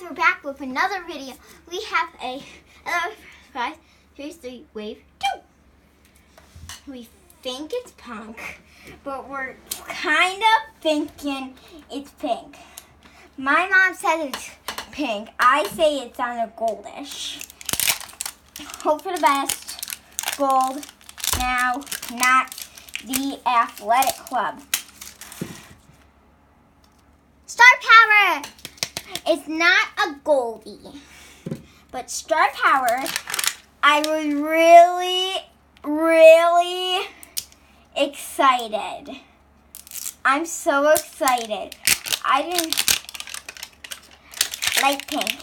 we're back with another video. We have another surprise. Here's the wave 2. We think it's punk, but we're kind of thinking it's pink. My mom says it's pink. I say it's on a goldish. Hope for the best. Gold. Now, not the athletic club. Star Power! It's not a Goldie, but Star Power, I was really excited. I'm so excited. I didn't like pink.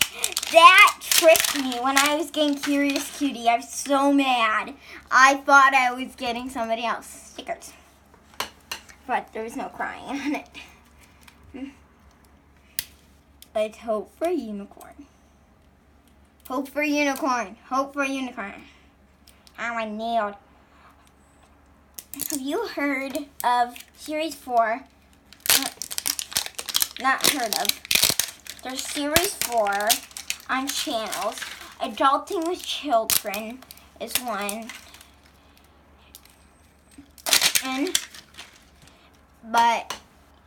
That tricked me when I was getting Curious Cutie. I was so mad. I thought I was getting somebody else. Stickers. But there was no crying on it. Let's hope for a unicorn. Hope for a unicorn. Hope for a unicorn. Oh, I nailed. Have you heard of Series 4? Not heard of. There's Series 4 on channels. Adulting with Children is one. But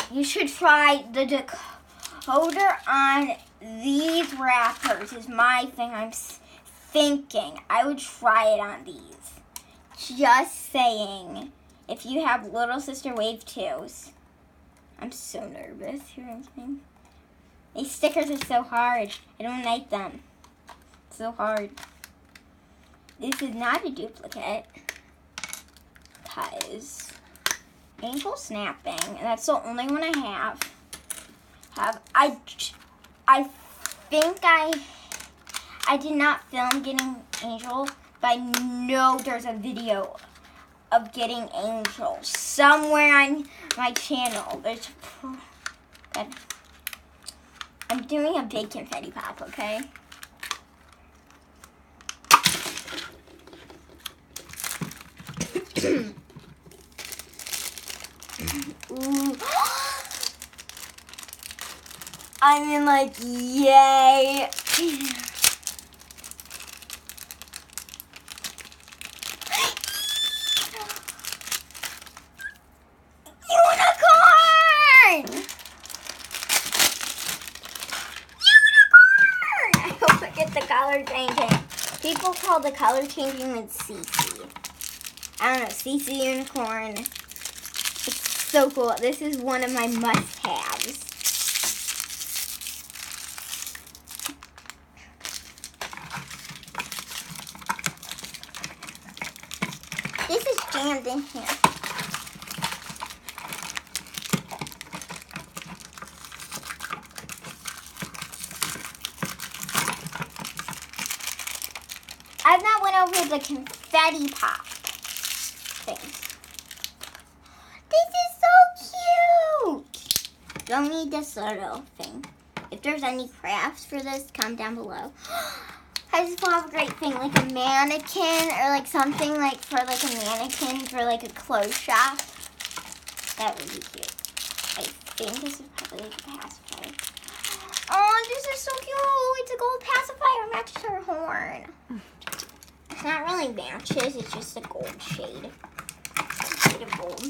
you should try the decoder on these wrappers is my thing. I'm thinking I would try it on these. Just saying. If you have Little Sister Wave 2s. I'm so nervous. These stickers are so hard. I don't like them. It's so hard. This is not a duplicate. Because Angel Snapping. And that's the only one I have. I think I did not film getting Angel, but I know there's a video of getting Angel somewhere on my channel. There's good. I'm doing a big confetti pop, okay? Ooh. I mean, like, yay. Unicorn! I hope I get the color changing. People call the color changing with CC. I don't know, CC Unicorn. It's so cool. This is one of my must-haves. This is jammed in here. I've not went over the confetti pop things. This is so cute. Don't need this little thing. If there's any crafts for this, comment down below. I just have a great thing, like a mannequin or like something like for like a mannequin for like a clothes shop. That would be cute. I think this is probably like a pacifier. Oh, this is so cute. It's a gold pacifier. Matches her horn. It's not really matches. It's just a gold shade. Shade of gold.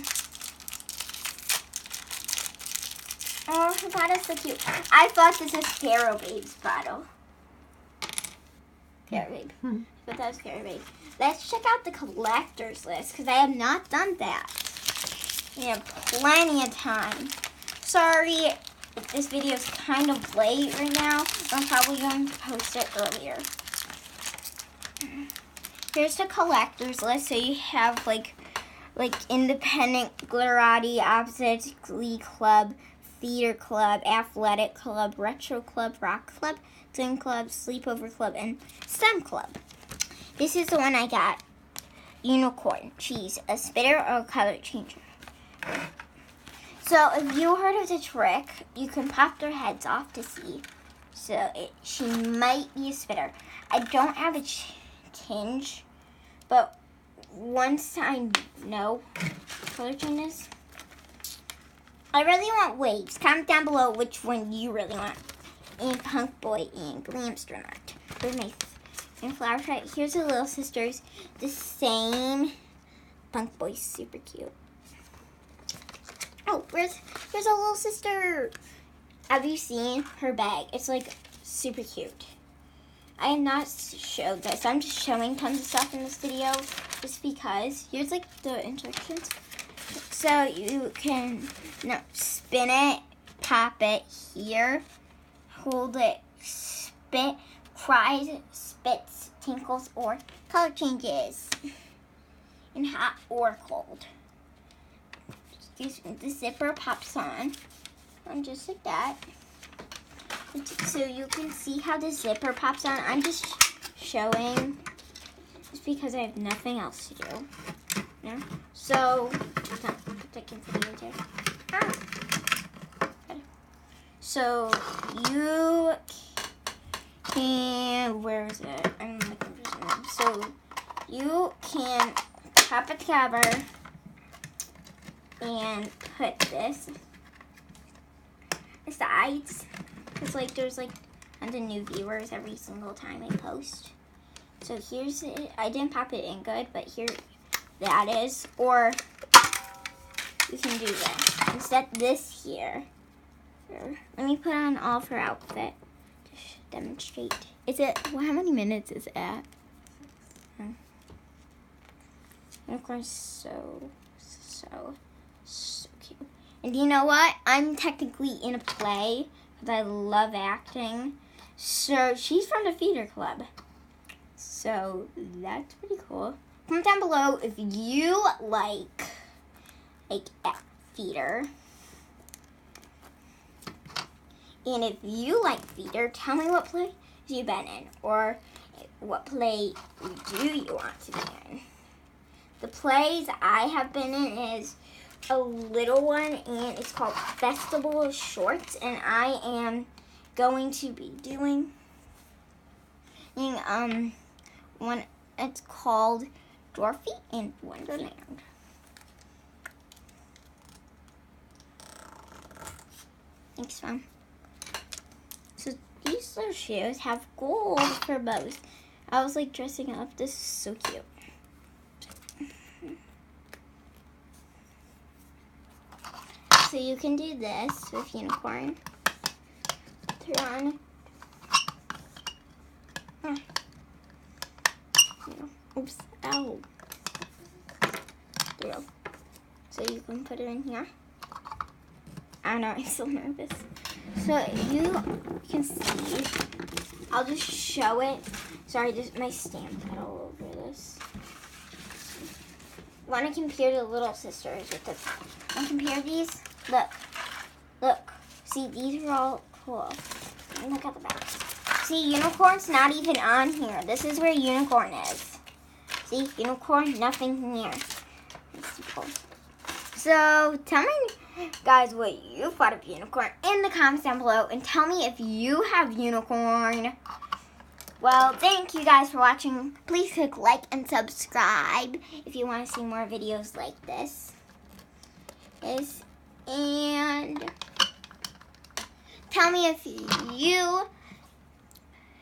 Oh, her bottle's so cute. I thought this was Pharaoh Babe's bottle. Pharaoh Babe. But that was Pharaoh Babe. Let's check out the collector's list because I have not done that. We have plenty of time. Sorry if this video is kind of late right now. I'm probably going to post it earlier. Here's the collector's list. So you have like independent, Glitterati, Opposites, Glee Club, Theater Club, Athletic Club, Retro Club, Rock Club, Swim Club, Sleepover Club, and STEM Club. This is the one I got. Unicorn, cheese, a spitter, or a color changer. So if you heard of the trick, you can pop their heads off to see. So she might be a spitter. I don't have a tinge, but once I know color changes, I really want waves. Comment down below which one you really want. and Punk Boy and Glamstronaut. Here's my and Flower Child. Here's the little sisters. The same. Punk Boy's super cute. Oh, here's a little sister. Have you seen her bag? It's like super cute. I have not showed this. I'm just showing tons of stuff in this video just because. Here's like the instructions. So you can spin it, pop it here, hold it, spit, cries, spits, tinkles, or color changes in hot or cold. The zipper pops on, and just like that. So you can see how the zipper pops on. I'm just showing just because I have nothing else to do. Yeah. So, so you can, where is it? I'm looking for something. So you can pop it together and put this sides. Because like there's like tons of new viewers every single time I post. So here's it. I didn't pop it in good, but here that is. Or you can do this and set this here. Let me put on all of her outfit to demonstrate. Is it, well, how many minutes is it at? And of course, so cute. And you know what? I'm technically in a play because I love acting. So she's from the theater club. So that's pretty cool. Comment down below if you like theater. And if you like theater, tell me what play you've been in or what play do you want to be in. The plays I have been in is a little one, and it's called Festival of Shorts, and I am going to be doing one. It's called Dorothy in Wonderland. Thanks, Mom. So these little shoes have gold for both. I was like dressing up. This is so cute. So you can do this with unicorn. Turn on. Oops. Ow. There you go. So you can put it in here. I don't know. I'm so nervous. So you can see. I'll just show it. Sorry, just my stamp got all over this. Want to compare the little sisters with this? Want to compare these? Look. See, these are all cool. And look at the back. See, unicorn's not even on here. This is where unicorn is. See, unicorn, nothing here. So, tell me, guys, what you thought of unicorn in the comments down below. And tell me if you have unicorn. Well, thank you guys for watching. Please click like and subscribe if you want to see more videos like this. And tell me if you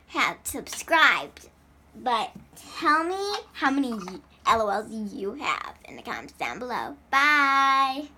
have subscribed. But tell me how many LOLs you have in the comments down below. Bye!